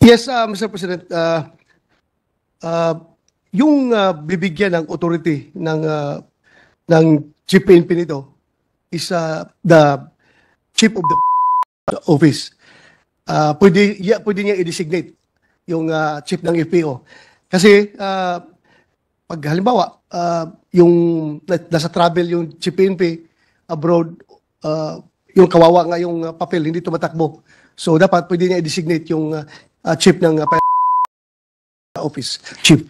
Yes, Mr. President, yung bibigyan ng authority ng Chief PNP nito is the Chief of the Office. Pwede niya i-designate yung Chief ng FPO. Kasi pag halimbawa, yung nasa travel yung Chief PNP abroad, yung kawawa nga yung papel, hindi tumatakbo. So dapat pwede niya i-designate yung Chief ng Office. Chief.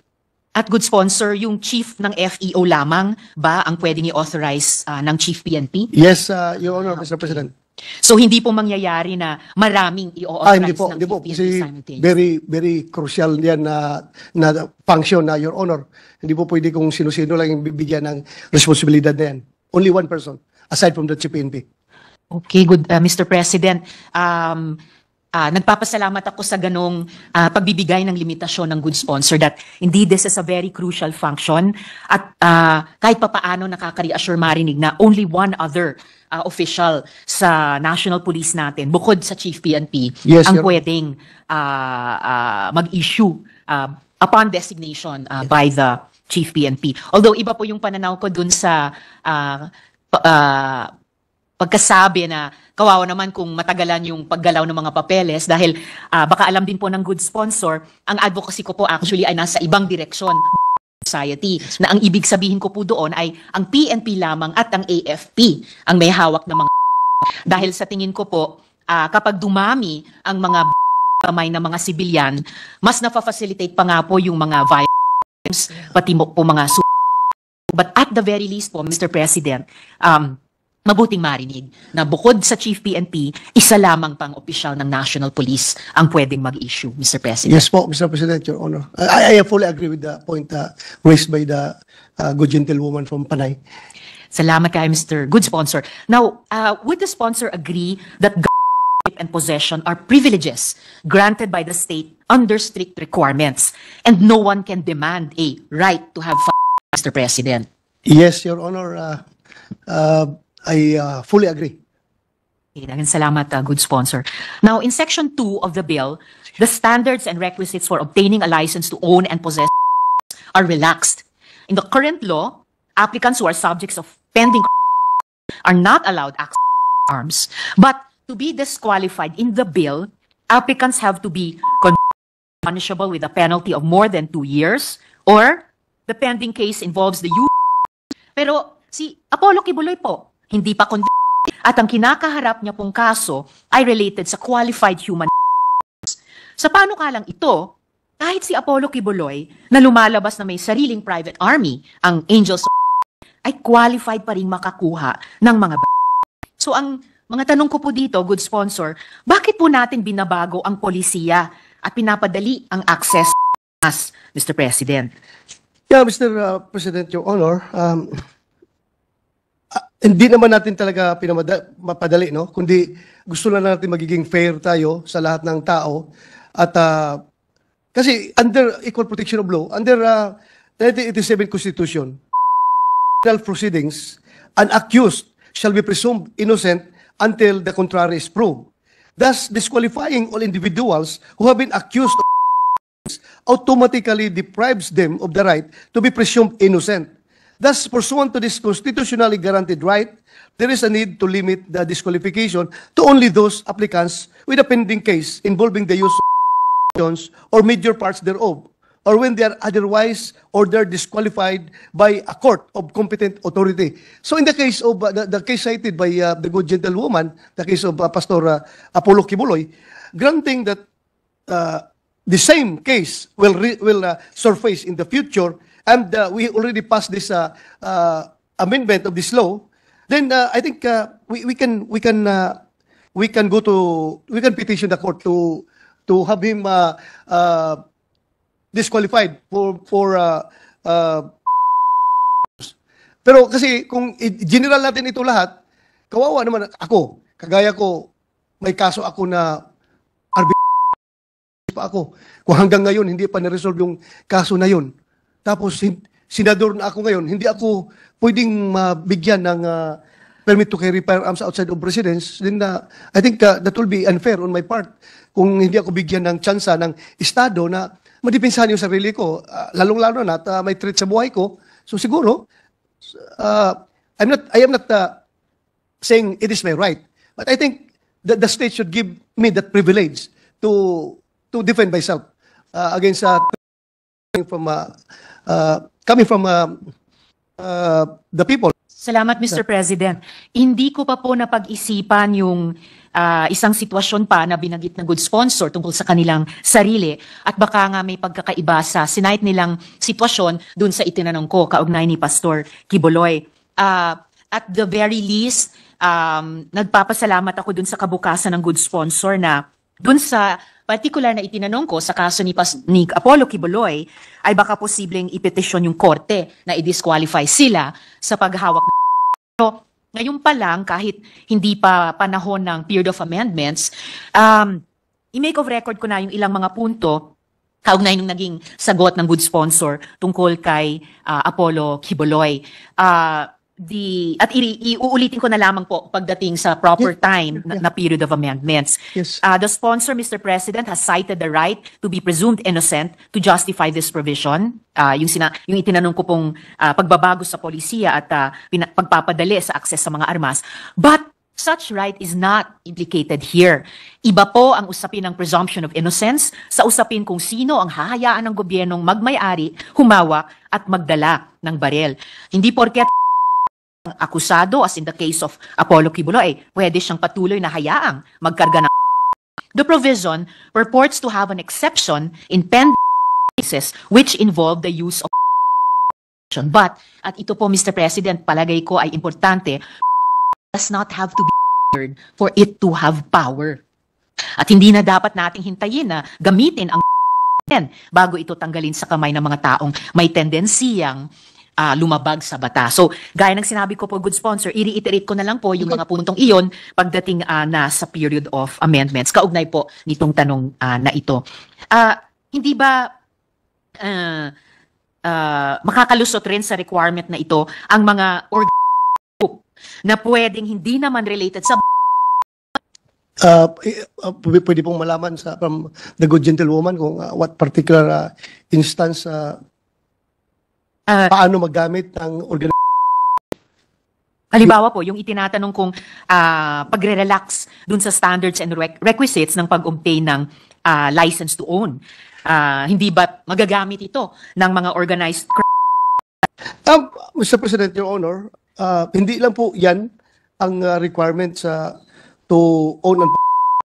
At good sponsor, yung chief ng FEO lamang ba ang pwedeng i-authorize ng Chief PNP? Yes, Your Honor, Mr. President. So hindi po mangyayari na maraming i-authorize Hindi po. ng Chief PNP Kasi simultaneously? very crucial yan na function na Your Honor. Hindi po pwede kung sino-sino lang yung bibigyan ng responsibilidad na yan. Only one person, aside from the Chief PNP. Okay, good, Mr. President. Nagpapasalamat ako sa ganong pagbibigay ng limitasyon ng good sponsor that indeed this is a very crucial function at kahit papaano nakaka-reassure marinig na only one other official sa National Police natin bukod sa Chief PNP ang pwedeng mag-issue upon designation by the Chief PNP. Although iba po yung pananaw ko dun sa pagkasabi na kawawa naman kung matagalan yung paggalaw ng mga papeles dahil baka alam din po ng good sponsor, ang advocacy ko po actually ay nasa ibang direksyon society na ang ibig sabihin ko po doon ay ang PNP lamang at ang AFP ang may hawak ng mga dahil sa tingin ko po kapag dumami ang mga kamay ng mga sibilyan, mas na-facilitate pa nga po yung mga violence pati po mga but at the very least po Mr. President, mabuting marinig na bukod sa Chief PNP, isa lamang pang opisyal ng National Police ang pwedeng mag-issue, Mr. President. Yes po, Mr. President, Your Honor. I fully agree with the point raised by the good gentlewoman from Panay. Salamat kayo, Mr. Good Sponsor. Now, would the sponsor agree that and possession are privileges granted by the state under strict requirements and no one can demand a right to have Mr. President? Yes, Your Honor. I fully agree. Okay, salamat, good sponsor. Now, in Section 2 of the bill, the standards and requisites for obtaining a license to own and possess are relaxed. In the current law, applicants who are subjects of pending are not allowed access to arms. But to be disqualified in the bill, applicants have to be punishable with a penalty of more than 2 years or the pending case involves the use. Pero si Apollo Kibuloy po, hindi pa convicted at ang kinakaharap niya pong kaso ay related sa qualified human sa panukalang ito, kahit si Apollo Kibuloy na lumalabas na may sariling private army, ang Angels ay qualified pa rin makakuha ng mga So ang mga tanong ko po dito, good sponsor, bakit po natin binabago ang polisiya at pinapadali ang access Mr. President? Yeah, Mr. President, Your Honor, hindi naman natin talaga mapadali, no? Kundi gusto lang natin magiging fair tayo sa lahat ng tao. At kasi under Equal Protection of Law, under 1987 Constitution, criminal proceedings, an accused shall be presumed innocent until the contrary is proved. Thus, disqualifying all individuals who have been accused of automatically deprives them of the right to be presumed innocent. Thus, pursuant to this constitutionally guaranteed right, there is a need to limit the disqualification to only those applicants with a pending case involving the use of or major parts thereof, or when they are otherwise ordered disqualified by a court of competent authority. So in the case of the case cited by the good gentlewoman, the case of Pastor Apollo Kibuloy, granting that the same case will surface in the future, and we already passed this amendment of this law, then I think we can petition the court to have him disqualified for pero kasi kung general natin ito lahat, kawawa naman ako, kagaya ko, may kaso ako na pa ako. Kung hanggang ngayon hindi pa na-resolve yung kaso na yun. Tapos senador na ako ngayon, hindi ako pwedeng mabigyan permit to carry firearms outside of residence, then I think that will be unfair on my part kung hindi ako bigyan ng tsansa ng Estado na madipinsahan yung sarili ko, lalong-lalo na at may threat sa buhay ko. So siguro, I am not saying it is my right, but I think that the state should give me that privilege to defend myself against coming from the people. Salamat, Mr. President. Hindi ko pa po napag-isipan yung isang sitwasyon pa na binanggit ng good sponsor tungkol sa kanilang sarili at baka nga may pagkakaiba sa sinight nilang sitwasyon dun sa itinanong ko kaugnay ni Pastor Quiboloy. At the very least, nagpapasalamat ako dun sa kabukasan ng good sponsor na dun sa particular na itinanong ko sa kaso ni Apollo Quiboloy ay baka posibleng ipetisyon yung korte na i-disqualify sila sa paghawak ng pero ngayon pa lang, kahit hindi pa panahon ng period of amendments, i-make of record ko na yung ilang mga punto kaugnay nung naging sagot ng good sponsor tungkol kay Apollo Quiboloy. At iuulitin ko na lamang po pagdating sa proper time na period of amendments. Yes. The sponsor, Mr. President, has cited the right to be presumed innocent to justify this provision. Yung itinanong ko pong pagbabago sa polisiya at pagpapadali sa akses sa mga armas. But such right is not implicated here. Iba po ang usapin ng presumption of innocence sa usapin kung sino ang hahayaan ng gobyernong magmay-ari, humawak at magdala ng barel. Hindi porket akusado, as in the case of Apollo Quiboloy, pwede siyang patuloy na hayaang magkarga ng The provision purports to have an exception in pending cases which involve the use of but, at ito po Mr. President, palagay ko ay importante, does not have to be for it to have power. At hindi na dapat nating hintayin na gamitin ang bago ito tanggalin sa kamay ng mga taong may tendensiyang lumabag sa bata. So, gaya ng sinabi ko po, good sponsor, i-reiterate ko na lang po yung mga puntong iyon pagdating na sa period of amendments. Kaugnay po nitong tanong na ito. Hindi ba makakalusot rin sa requirement na ito ang mga group na pwedeng hindi naman related sa pwede pong malaman from the good gentlewoman kung what particular instance paano maggamit ng halimbawa po, yung itinatanong kong pagre-relax dun sa standards and requisites ng pag-obtain ng license to own. Hindi ba magagamit ito ng mga organized Mr. President, Your Honor, hindi lang po yan ang requirement to own and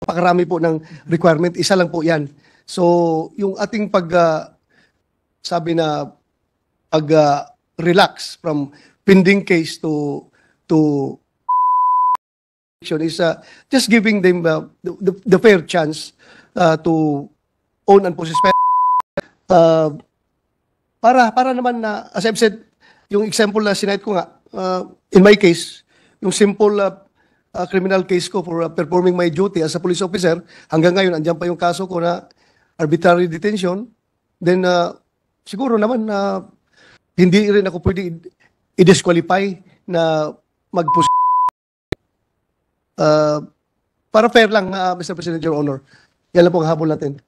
pakarami po ng requirement, isa lang po yan. So, yung ating relax from pending case to is just giving them the fair chance to own and possess para naman na, as I've said, yung example na sinite ko nga, in my case, yung simple criminal case ko for performing my duty as a police officer, hanggang ngayon, andyan pa yung kaso ko na arbitrary detention, then siguro naman hindi rin ako pwede i-disqualify na para fair lang, Mr. President, Your Honor. Yan lang po ang habol natin.